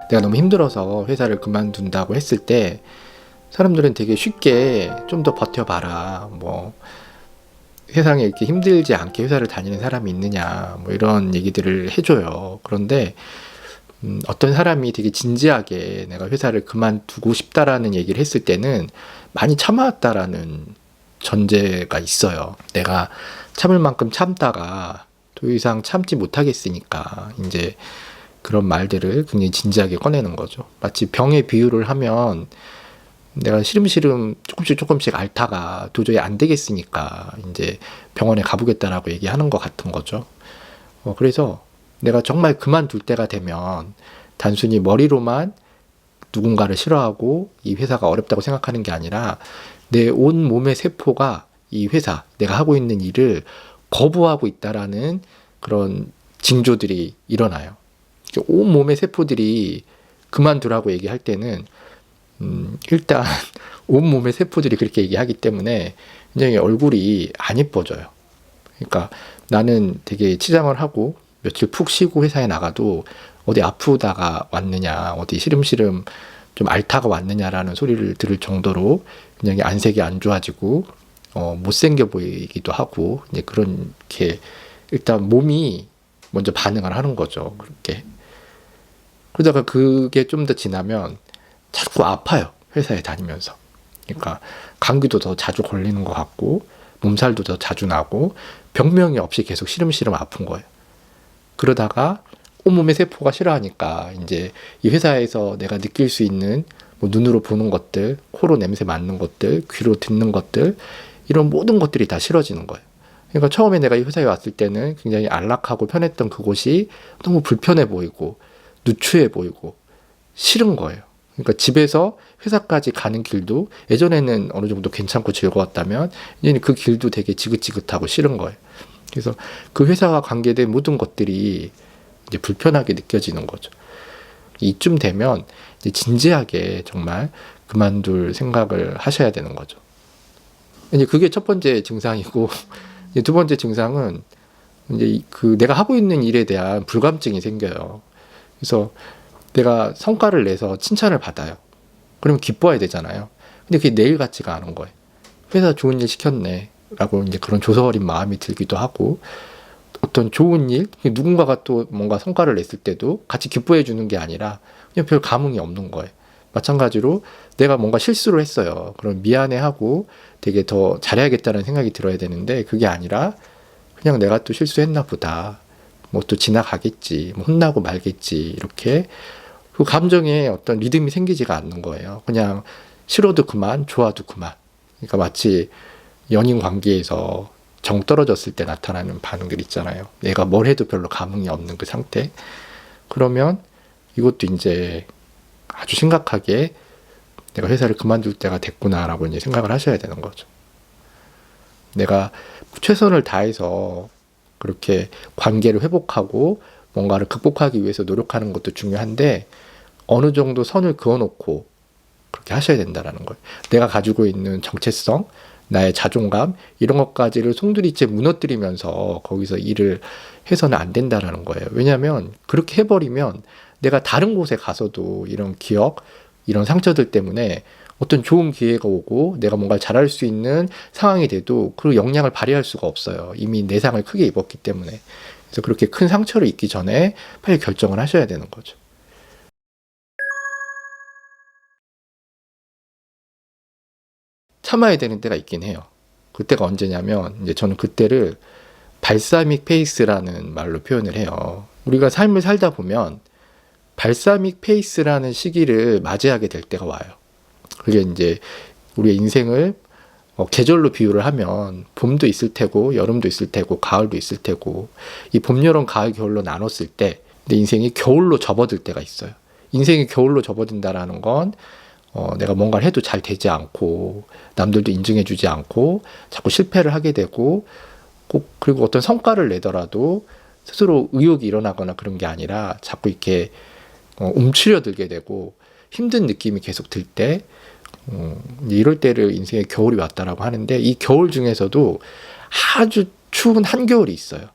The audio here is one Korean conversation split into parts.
내가 너무 힘들어서 회사를 그만둔다고 했을 때 사람들은 되게 쉽게 좀 더 버텨봐라, 뭐 세상에 이렇게 힘들지 않게 회사를 다니는 사람이 있느냐, 뭐 이런 얘기들을 해줘요. 그런데 어떤 사람이 되게 진지하게 내가 회사를 그만두고 싶다라는 얘기를 했을 때는 많이 참아왔다라는 전제가 있어요. 내가 참을 만큼 참다가 더 이상 참지 못하겠으니까 이제 그런 말들을 굉장히 진지하게 꺼내는 거죠. 마치 병의 비유를 하면 내가 시름시름 조금씩 앓다가 도저히 안 되겠으니까 이제 병원에 가보겠다라고 얘기하는 것 같은 거죠. 그래서 내가 정말 그만둘 때가 되면 단순히 머리로만 누군가를 싫어하고 이 회사가 어렵다고 생각하는 게 아니라 내 온 몸의 세포가 이 회사, 내가 하고 있는 일을 거부하고 있다라는 그런 징조들이 일어나요. 온 몸의 세포들이 그만두라고 얘기할 때는 일단 온몸의 세포들이 그렇게 얘기하기 때문에 굉장히 얼굴이 안 예뻐져요. 그러니까 나는 되게 치장을 하고 며칠 푹 쉬고 회사에 나가도 어디 아프다가 왔느냐, 어디 시름시름 좀 앓다가 왔느냐라는 소리를 들을 정도로 굉장히 안색이 안 좋아지고 못생겨 보이기도 하고 이제 그렇게 일단 몸이 먼저 반응을 하는 거죠. 그렇게. 그러다가 그게 좀 더 지나면 자꾸 아파요. 회사에 다니면서. 그러니까 감기도 더 자주 걸리는 것 같고 몸살도 더 자주 나고 병명이 없이 계속 시름시름 아픈 거예요. 그러다가 온몸의 세포가 싫어하니까 이제 이 회사에서 내가 느낄 수 있는 뭐 눈으로 보는 것들, 코로 냄새 맡는 것들, 귀로 듣는 것들 이런 모든 것들이 다 싫어지는 거예요. 그러니까 처음에 내가 이 회사에 왔을 때는 굉장히 안락하고 편했던 그곳이 너무 불편해 보이고 누추해 보이고 싫은 거예요. 그러니까 집에서 회사까지 가는 길도 예전에는 어느 정도 괜찮고 즐거웠다면 이제는 그 길도 되게 지긋지긋하고 싫은 거예요. 그래서 그 회사와 관계된 모든 것들이 이제 불편하게 느껴지는 거죠. 이쯤 되면 이제 진지하게 정말 그만둘 생각을 하셔야 되는 거죠. 이제 그게 첫 번째 증상이고 이제 두 번째 증상은 이제 그 내가 하고 있는 일에 대한 불감증이 생겨요. 그래서 내가 성과를 내서 칭찬을 받아요. 그러면 기뻐해야 되잖아요. 근데 그게 내일 같지가 않은 거예요. 회사 좋은 일 시켰네 라고 이제 그런 조서어린 마음이 들기도 하고 어떤 좋은 일, 누군가가 또 뭔가 성과를 냈을 때도 같이 기뻐해 주는 게 아니라 그냥 별 감흥이 없는 거예요. 마찬가지로 내가 뭔가 실수를 했어요. 그럼 미안해하고 되게 더 잘해야겠다는 생각이 들어야 되는데 그게 아니라 그냥 내가 또 실수했나 보다. 뭐 또 지나가겠지. 뭐 혼나고 말겠지. 이렇게 그 감정에 어떤 리듬이 생기지가 않는 거예요. 그냥 싫어도 그만, 좋아도 그만. 그러니까 마치 연인 관계에서 정 떨어졌을 때 나타나는 반응들 있잖아요. 얘가 뭘 해도 별로 감흥이 없는 그 상태. 그러면 이것도 이제 아주 심각하게 내가 회사를 그만둘 때가 됐구나라고 이제 생각을 하셔야 되는 거죠. 내가 최선을 다해서 그렇게 관계를 회복하고 뭔가를 극복하기 위해서 노력하는 것도 중요한데 어느 정도 선을 그어놓고 그렇게 하셔야 된다는 거예요. 내가 가지고 있는 정체성, 나의 자존감 이런 것까지를 송두리째 무너뜨리면서 거기서 일을 해서는 안 된다는 거예요. 왜냐하면 그렇게 해버리면 내가 다른 곳에 가서도 이런 기억, 이런 상처들 때문에 어떤 좋은 기회가 오고 내가 뭔가를 잘할 수 있는 상황이 돼도 그 역량을 발휘할 수가 없어요. 이미 내상을 크게 입었기 때문에. 그래서 그렇게 큰 상처를 입기 전에 빨리 결정을 하셔야 되는 거죠. 참아야 되는 때가 있긴 해요. 그때가 언제냐면 이제 저는 그때를 발사믹 페이스라는 말로 표현을 해요. 우리가 삶을 살다 보면 발사믹 페이스라는 시기를 맞이하게 될 때가 와요. 그게 이제 우리의 인생을 계절로 비유를 하면 봄도 있을 테고 여름도 있을 테고 가을도 있을 테고 이 봄, 여름, 가을, 겨울로 나눴을 때 내 인생이 겨울로 접어들 때가 있어요. 인생이 겨울로 접어든다라는 건 내가 뭔가를 해도 잘 되지 않고 남들도 인정해주지 않고 자꾸 실패를 하게 되고 꼭 그리고 어떤 성과를 내더라도 스스로 의욕이 일어나거나 그런 게 아니라 자꾸 이렇게 움츠려들게 되고 힘든 느낌이 계속 들 때 이럴 때를 인생의 겨울이 왔다라고 하는데 이 겨울 중에서도 아주 추운 한겨울이 있어요.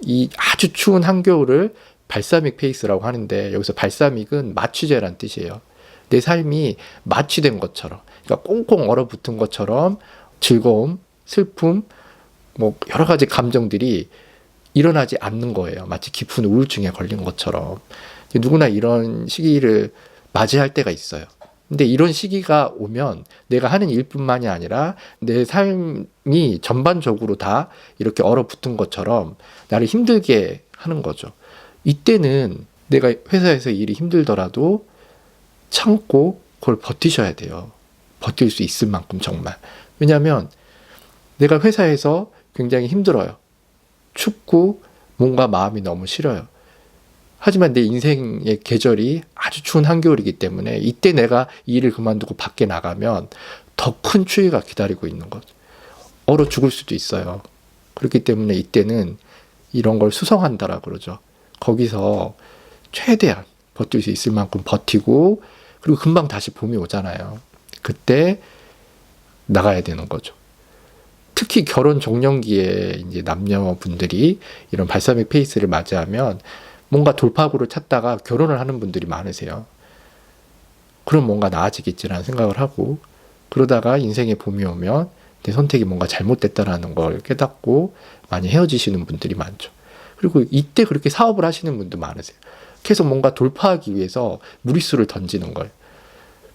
이 아주 추운 한겨울을 발사믹 페이스라고 하는데, 여기서 발사믹은 마취제란 뜻이에요. 내 삶이 마취된 것처럼, 그러니까 꽁꽁 얼어붙은 것처럼 즐거움, 슬픔, 뭐 여러 가지 감정들이 일어나지 않는 거예요. 마치 깊은 우울증에 걸린 것처럼. 누구나 이런 시기를 맞이할 때가 있어요. 근데 이런 시기가 오면 내가 하는 일뿐만이 아니라 내 삶이 전반적으로 다 이렇게 얼어붙은 것처럼 나를 힘들게 하는 거죠. 이때는 내가 회사에서 일이 힘들더라도 참고 그걸 버티셔야 돼요. 버틸 수 있을 만큼 정말. 왜냐하면 내가 회사에서 굉장히 힘들어요. 춥고 몸과 마음이 너무 싫어요. 하지만 내 인생의 계절이 아주 추운 한겨울이기 때문에 이때 내가 이 일을 그만두고 밖에 나가면 더 큰 추위가 기다리고 있는 거죠. 얼어 죽을 수도 있어요. 그렇기 때문에 이때는 이런 걸 수성한다라 그러죠. 거기서 최대한 버틸 수 있을 만큼 버티고, 그리고 금방 다시 봄이 오잖아요. 그때 나가야 되는 거죠. 특히 결혼 종년기에 이제 남녀분들이 이런 발사믹 페이스를 맞이하면 뭔가 돌파구를 찾다가 결혼을 하는 분들이 많으세요. 그럼 뭔가 나아지겠지라는 생각을 하고, 그러다가 인생의 봄이 오면 내 선택이 뭔가 잘못됐다라는 걸 깨닫고 많이 헤어지시는 분들이 많죠. 그리고 이때 그렇게 사업을 하시는 분도 많으세요. 계속 뭔가 돌파하기 위해서 무리수를 던지는 거예요.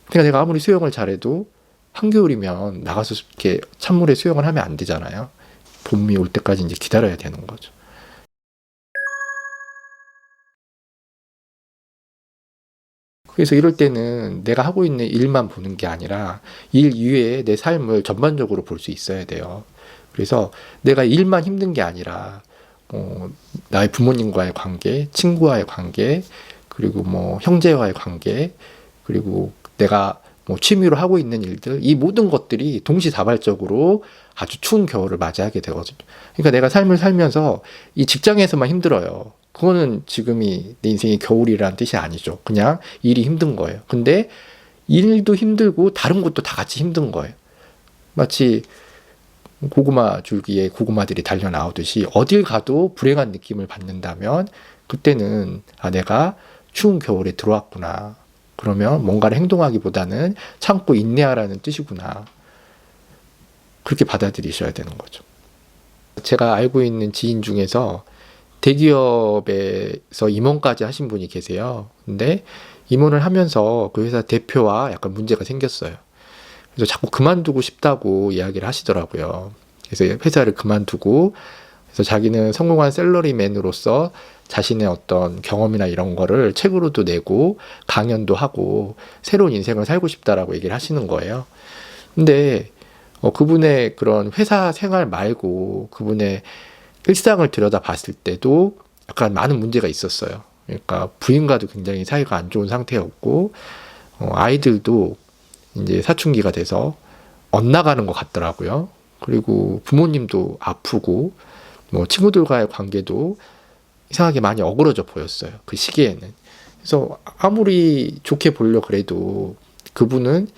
그러니까 내가 아무리 수영을 잘해도 한겨울이면 나가서 이렇게 찬물에 수영을 하면 안 되잖아요. 봄이 올 때까지 이제 기다려야 되는 거죠. 그래서 이럴 때는 내가 하고 있는 일만 보는 게 아니라 일 이외에 내 삶을 전반적으로 볼 수 있어야 돼요. 그래서 내가 일만 힘든 게 아니라 나의 부모님과의 관계, 친구와의 관계, 그리고 뭐 형제와의 관계, 그리고 내가 뭐 취미로 하고 있는 일들, 이 모든 것들이 동시다발적으로 아주 추운 겨울을 맞이하게 되거든요. 그러니까 내가 삶을 살면서 이 직장에서만 힘들어요. 그거는 지금이 내 인생의 겨울이라는 뜻이 아니죠. 그냥 일이 힘든 거예요. 근데 일도 힘들고 다른 것도 다 같이 힘든 거예요. 마치 고구마 줄기에 고구마들이 달려 나오듯이 어딜 가도 불행한 느낌을 받는다면 그때는 내가 추운 겨울에 들어왔구나. 그러면 뭔가를 행동하기보다는 참고 인내하라는 뜻이구나. 그렇게 받아들이셔야 되는 거죠. 제가 알고 있는 지인 중에서 대기업에서 임원까지 하신 분이 계세요. 근데 임원을 하면서 그 회사 대표와 약간 문제가 생겼어요. 그래서 자꾸 그만두고 싶다고 이야기를 하시더라고요. 그래서 회사를 그만두고, 그래서 자기는 성공한 샐러리맨으로서 자신의 어떤 경험이나 이런 거를 책으로도 내고 강연도 하고 새로운 인생을 살고 싶다라고 얘기를 하시는 거예요. 근데 그분의 그런 회사 생활 말고 그분의 일상을 들여다 봤을 때도 약간 많은 문제가 있었어요. 그러니까 부인과도 굉장히 사이가 안 좋은 상태였고, 아이들도 이제 사춘기가 돼서 엇나가는 것 같더라고요. 그리고 부모님도 아프고, 뭐 친구들과의 관계도 이상하게 많이 어그러져 보였어요. 그 시기에는. 그래서 아무리 좋게 보려 그래도 그분은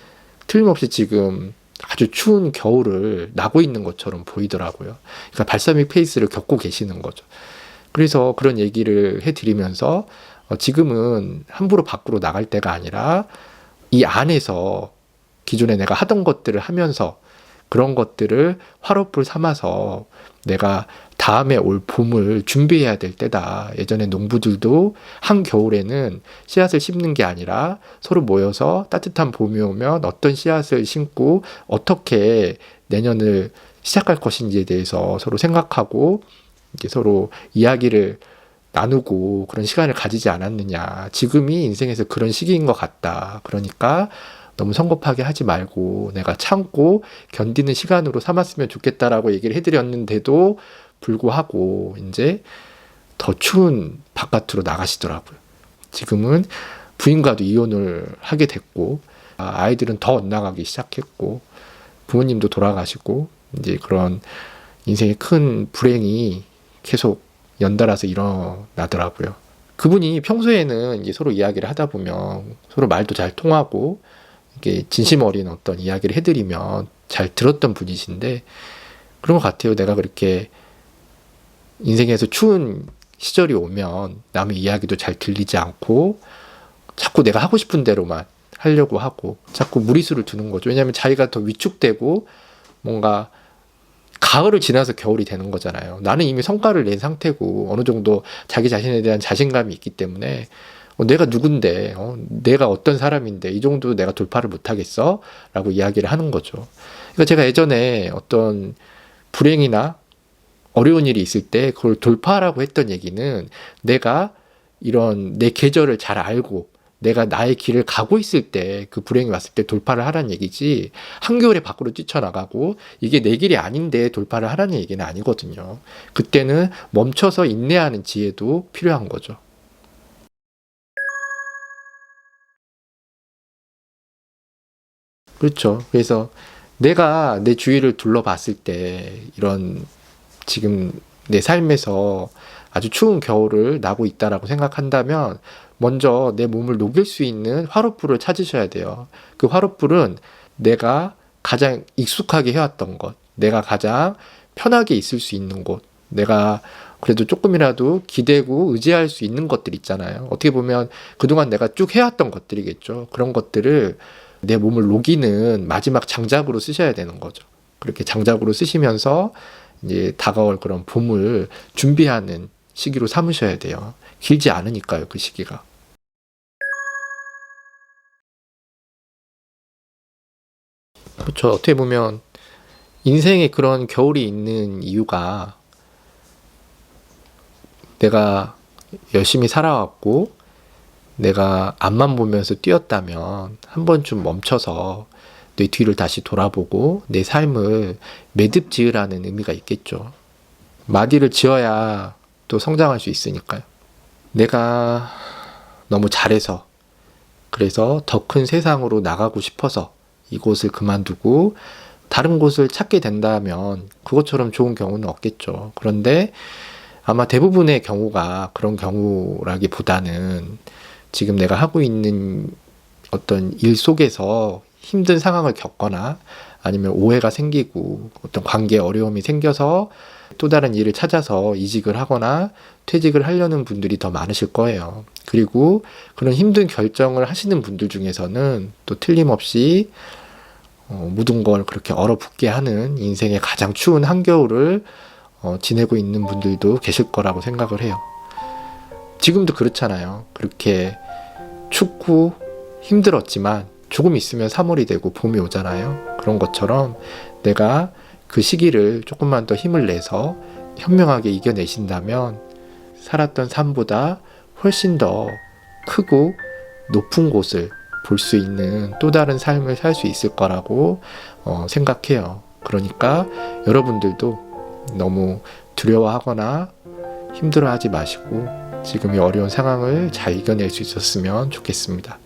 틀림없이 지금 아주 추운 겨울을 나고 있는 것처럼 보이더라고요. 그러니까 발사믹 페이스를 겪고 계시는 거죠. 그래서 그런 얘기를 해드리면서 지금은 함부로 밖으로 나갈 때가 아니라 이 안에서 기존에 내가 하던 것들을 하면서 그런 것들을 화로불 삼아서 내가 다음에 올 봄을 준비해야 될 때다. 예전에 농부들도 한겨울에는 씨앗을 심는 게 아니라 서로 모여서 따뜻한 봄이 오면 어떤 씨앗을 심고 어떻게 내년을 시작할 것인지에 대해서 서로 생각하고 이제 서로 이야기를 나누고 그런 시간을 가지지 않았느냐. 지금이 인생에서 그런 시기인 것 같다. 그러니까 너무 성급하게 하지 말고 내가 참고 견디는 시간으로 삼았으면 좋겠다라고 얘기를 해드렸는데도 불구하고 이제 더 추운 바깥으로 나가시더라고요. 지금은 부인과도 이혼을 하게 됐고 아이들은 더 엇나가기 시작했고 부모님도 돌아가시고 이제 그런 인생의 큰 불행이 계속 연달아서 일어나더라고요. 그분이 평소에는 이제 서로 이야기를 하다 보면 서로 말도 잘 통하고 이게 진심 어린 어떤 이야기를 해드리면 잘 들었던 분이신데 그런 것 같아요. 내가 그렇게 인생에서 추운 시절이 오면 남의 이야기도 잘 들리지 않고 자꾸 내가 하고 싶은 대로만 하려고 하고 자꾸 무리수를 두는 거죠. 왜냐하면 자기가 더 위축되고 뭔가 가을을 지나서 겨울이 되는 거잖아요. 나는 이미 성과를 낸 상태고 어느 정도 자기 자신에 대한 자신감이 있기 때문에 내가 누군데, 내가 어떤 사람인데 이 정도 내가 돌파를 못하겠어? 라고 이야기를 하는 거죠. 그러니까 제가 예전에 어떤 불행이나 어려운 일이 있을 때 그걸 돌파하라고 했던 얘기는 내가 이런 내 계절을 잘 알고 내가 나의 길을 가고 있을 때 그 불행이 왔을 때 돌파를 하라는 얘기지 한겨울에 밖으로 뛰쳐나가고 이게 내 길이 아닌데 돌파를 하라는 얘기는 아니거든요. 그때는 멈춰서 인내하는 지혜도 필요한 거죠. 그렇죠. 그래서 내가 내 주위를 둘러봤을 때 이런 지금 내 삶에서 아주 추운 겨울을 나고 있다라고 생각한다면 먼저 내 몸을 녹일 수 있는 화롯불을 찾으셔야 돼요. 그 화롯불은 내가 가장 익숙하게 해왔던 것, 내가 가장 편하게 있을 수 있는 곳, 내가 그래도 조금이라도 기대고 의지할 수 있는 것들 있잖아요. 어떻게 보면 그동안 내가 쭉 해왔던 것들이겠죠. 그런 것들을 내 몸을 녹이는 마지막 장작으로 쓰셔야 되는 거죠. 그렇게 장작으로 쓰시면서 이제 다가올 그런 봄을 준비하는 시기로 삼으셔야 돼요. 길지 않으니까요, 그 시기가. 그렇죠. 어떻게 보면 인생에 그런 겨울이 있는 이유가 내가 열심히 살아왔고 내가 앞만 보면서 뛰었다면 한 번쯤 멈춰서 내 뒤를 다시 돌아보고 내 삶을 매듭 지으라는 의미가 있겠죠. 마디를 지어야 또 성장할 수 있으니까요. 내가 너무 잘해서 그래서 더 큰 세상으로 나가고 싶어서 이곳을 그만두고 다른 곳을 찾게 된다면 그것처럼 좋은 경우는 없겠죠. 그런데 아마 대부분의 경우가 그런 경우라기보다는 지금 내가 하고 있는 어떤 일 속에서 힘든 상황을 겪거나 아니면 오해가 생기고 어떤 관계에 어려움이 생겨서 또 다른 일을 찾아서 이직을 하거나 퇴직을 하려는 분들이 더 많으실 거예요. 그리고 그런 힘든 결정을 하시는 분들 중에서는 또 틀림없이 모든 걸 그렇게 얼어붙게 하는 인생의 가장 추운 한겨울을 지내고 있는 분들도 계실 거라고 생각을 해요. 지금도 그렇잖아요. 그렇게 춥고 힘들었지만 조금 있으면 3월이 되고 봄이 오잖아요. 그런 것처럼 내가 그 시기를 조금만 더 힘을 내서 현명하게 이겨내신다면 살았던 삶보다 훨씬 더 크고 높은 곳을 볼 수 있는 또 다른 삶을 살 수 있을 거라고 생각해요. 그러니까 여러분들도 너무 두려워하거나 힘들어하지 마시고 지금 이 어려운 상황을 잘 이겨낼 수 있었으면 좋겠습니다.